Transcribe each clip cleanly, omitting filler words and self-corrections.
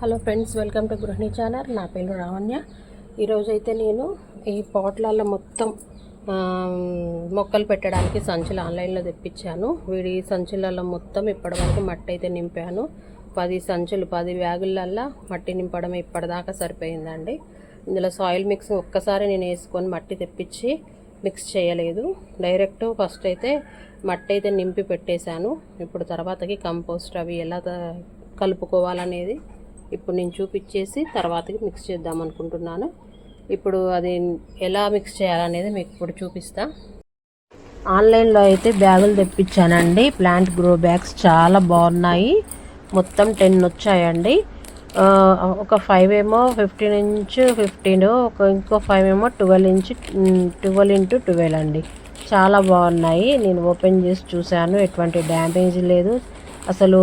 Hello friends, welcome to గృహిణి channel. నా పేరు రావణ్య. ఈరోజైతే నేను ఈ పాట్లలో మొత్తం మొక్కలు పెట్టడానికి సంచులు ఆన్లైన్లో తెప్పించాను. వీడి సంచులలో మొత్తం ఇప్పటివరకు మట్టి అయితే నింపాను. 10 బ్యాగులల్లో మట్టి నింపడం ఇప్పటిదాకా సరిపోయిందండి. ఇందులో సాయిల్ మిక్స్ ఒక్కసారి నేను వేసుకొని మట్టి తెప్పించి మిక్స్ చేయలేదు. డైరెక్ట్ ఫస్ట్ అయితే మట్టి అయితే నింపి పెట్టేశాను. ఇప్పుడు తర్వాతకి కంపోస్ట్ అవి ఎలా కలుపుకోవాలనేది ఇప్పుడు నేను చూపించేసి తర్వాతకి మిక్స్ చేద్దాం అనుకుంటున్నాను. ఇప్పుడు అది ఎలా మిక్స్ చేయాలనేది మీకు ఇప్పుడు చూపిస్తా. ఆన్లైన్లో అయితే బ్యాగులు తెప్పించానండి. ప్లాంట్ గ్రో బ్యాగ్స్ చాలా బాగున్నాయి. మొత్తం 10 వచ్చాయండి. ఒక 5 ఏమో 15x15, ఇంకో 5 ఏమో 12x12 అండి. చాలా బాగున్నాయి. నేను ఓపెన్ చేసి చూశాను, ఎటువంటి డ్యామేజ్ లేదు. అసలు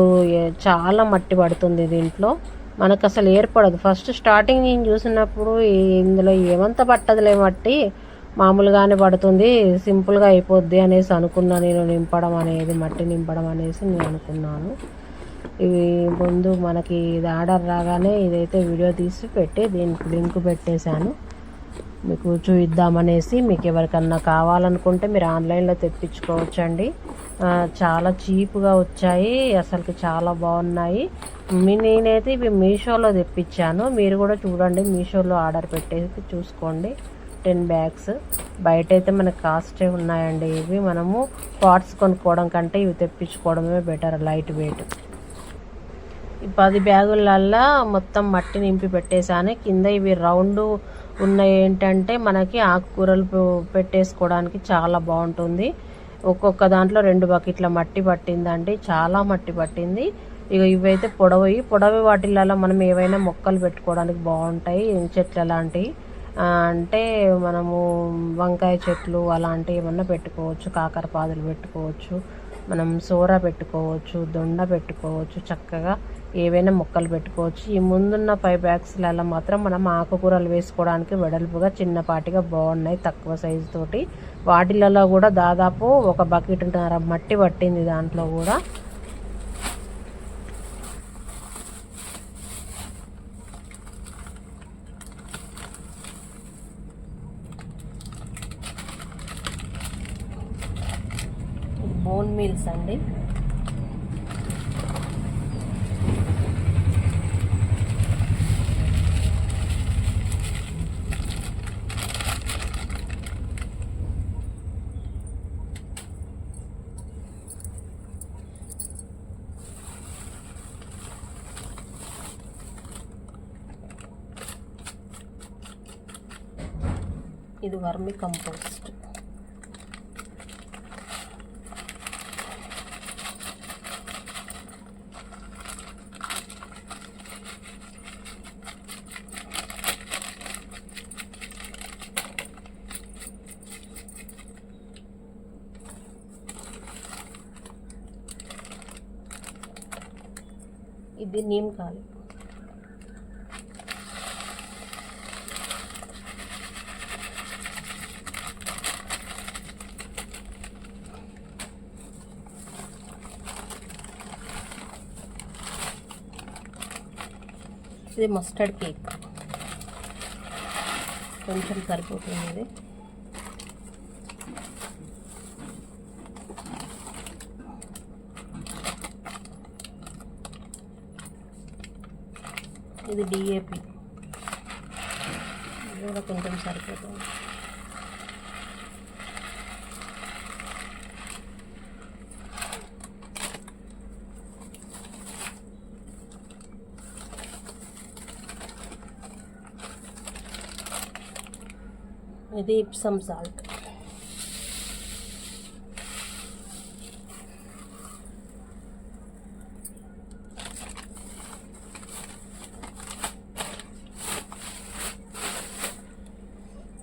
చాలా మట్టి పడుతుంది దీంట్లో, మనకు అసలు ఏర్పడదు. ఫస్ట్ స్టార్టింగ్ నేను చూసినప్పుడు ఇందులో ఏమంత పట్టదులే, మట్టి మామూలుగానే పడుతుంది, సింపుల్గా అయిపోద్ది అనేసి అనుకున్నా. నేను మట్టి నింపడం అనేసి నేను అనుకున్నాను. ఇవి ముందు మనకి ఇది ఆర్డర్ రాగానే ఇదైతే వీడియో తీసి పెట్టి దీనికి లింక్ పెట్టేశాను మీకు చూద్దామనేసి. మీకు ఎవరికన్నా కావాలనుకుంటే మీరు ఆన్లైన్లో తెప్పించుకోవచ్చండి. చాలా చీప్గా వచ్చాయి, అసలుకి చాలా బాగున్నాయి. నేనైతే ఇవి మీషోలో తెప్పించాను. మీరు కూడా చూడండి, మీషోలో ఆర్డర్ పెట్టేసి చూసుకోండి. 10 బ్యాగ్స్ బయట అయితే మనకు కాస్టే ఉన్నాయండి. ఇవి మనము పాట్స్ కొనుక్కోవడం కంటే ఇవి తెప్పించుకోవడమే బెటర్, లైట్ వెయిట్. ఈ 10 బ్యాగులల్లో మొత్తం మట్టి నింపి పెట్టేశాను. కింద ఇవి రౌండ్ ఉన్నాయి, ఏంటంటే మనకి ఆకుకూరలు పెట్టేసుకోవడానికి చాలా బాగుంటుంది. ఒక్కొక్క దాంట్లో 2 బకెట్ల మట్టి పట్టిందండి, చాలా మట్టి పట్టింది. ఇక ఇవైతే పొడవి వాటిలలో మనం ఏవైనా మొక్కలు పెట్టుకోవడానికి బాగుంటాయి. చెట్లు అలాంటివి అంటే మనము వంకాయ చెట్లు అలాంటివి ఏమన్నా పెట్టుకోవచ్చు, కాకరపాదులు పెట్టుకోవచ్చు, మనం సోర పెట్టుకోవచ్చు, దొండ పెట్టుకోవచ్చు, చక్కగా ఏవైనా మొక్కలు పెట్టుకోవచ్చు. ఈ ముందున్న 5 బ్యాగ్స్లలో మాత్రం మనం ఆకుకూరలు వేసుకోవడానికి వెడల్పుగా చిన్నపాటిగా బాగున్నాయి, తక్కువ సైజు తోటి. వాటిలలో కూడా దాదాపు 1 బకెట్ మట్టి పట్టింది దాంట్లో కూడా. బోన్ మీల్స్ అండి. ఇది వర్మి కంపోస్ట్. ఇది నీమ్ కాలి. ఇది మస్టర్డ్ కేక్, కొంచెం సరిపోతుంది. ఇది DAP, ఇది కూడా కొంచెం సరిపోతుంది. ఇది ఇప్సమ్ సాల్ట్.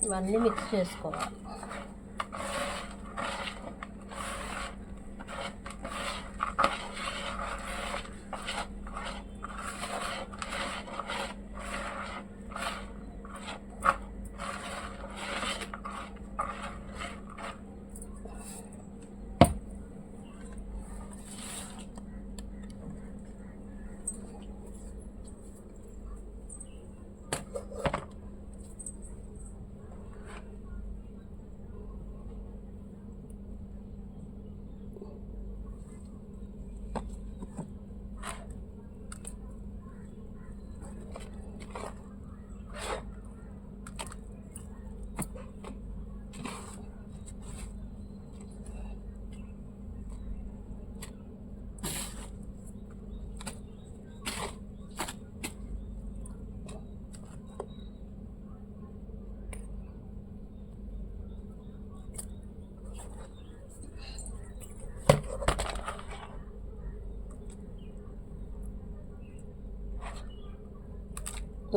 ఇవన్నీ మిక్స్ చేసుకోవాలి.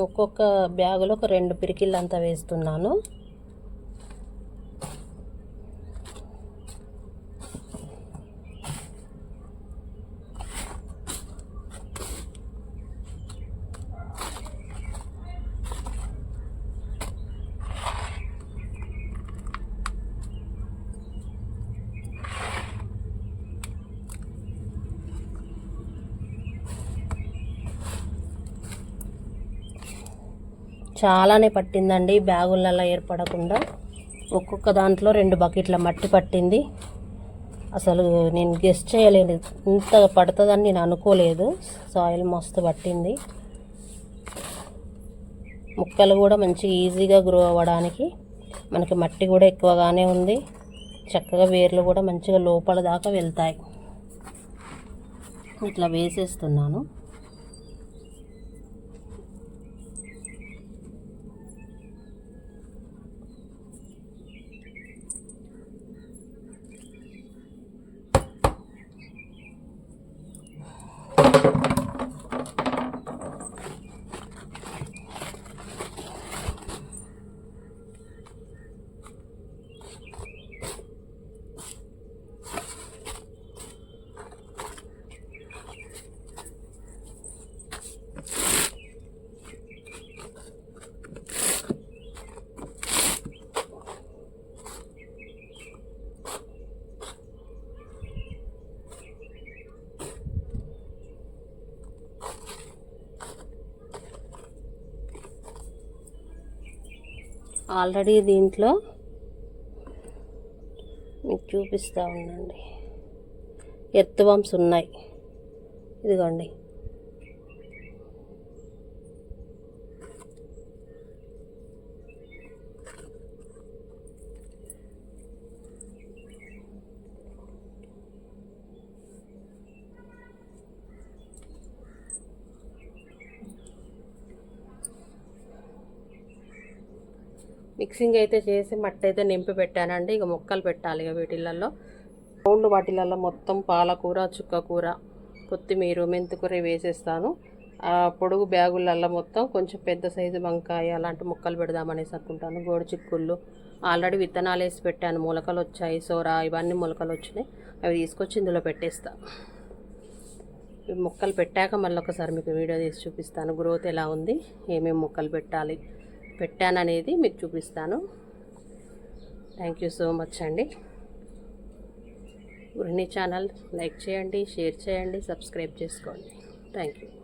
ఒక్కొక్క బ్యాగులో ఒక 2 పిరికిళ్ళు అంతా వేస్తున్నాను. చాలానే పట్టిందండి బ్యాగులలో ఏర్పడకుండా. ఒక్కొక్క దాంట్లో 2 బకెట్ల మట్టి పట్టింది. అసలు నేను గెస్ట్ చేయలేదు, ఇంత పడుతుందని నేను అనుకోలేదు. సాయిల్ మస్తు పట్టింది. మొక్కలు కూడా మంచిగా ఈజీగా గ్రో అవ్వడానికి మనకి మట్టి కూడా ఎక్కువగానే ఉంది. చక్కగా వేర్లు కూడా మంచిగా లోపల దాకా వెళ్తాయి. ఇట్లా వేసేస్తున్నాను. ఆల్రెడీ దీంట్లో మీకు చూపిస్తూ ఉండండి, ఎర్త్వామ్స్ ఉన్నాయి. ఇదిగోండి. మిక్సింగ్ అయితే చేసి మట్టి అయితే నింపి పెట్టానండి. ఇక మొక్కలు పెట్టాలి. ఇక వీటిలలో రౌండ్ వాటిలలో మొత్తం పాలకూర, చుక్కకూర, కొత్తిమీర, మెంతికూర వేసేస్తాను. ఆ పొడుగు బ్యాగులలో మొత్తం కొంచెం పెద్ద సైజు వంకాయ అలాంటి మొక్కలు పెడదామనేసి అనుకుంటాను. గోడు చిక్కుళ్ళు ఆల్రెడీ విత్తనాలు వేసి పెట్టాను, మొలకలు వచ్చాయి. సోరా ఇవన్నీ మొలకలు వచ్చినాయి. అవి తీసుకొచ్చి ఇందులో పెట్టేస్తా. ఈ మొక్కలు పెట్టాక మళ్ళీ ఒకసారి మీకు వీడియో తీసి చూపిస్తాను. గ్రోత్ ఎలా ఉంది, ఏమేమి మొక్కలు పెట్టాననేది మీకు చూపిస్తాను. థ్యాంక్ యూ సో మచ్ అండి. గృహిణి ఛానల్ లైక్ చేయండి, షేర్ చేయండి, సబ్స్క్రైబ్ చేసుకోండి. Thank you.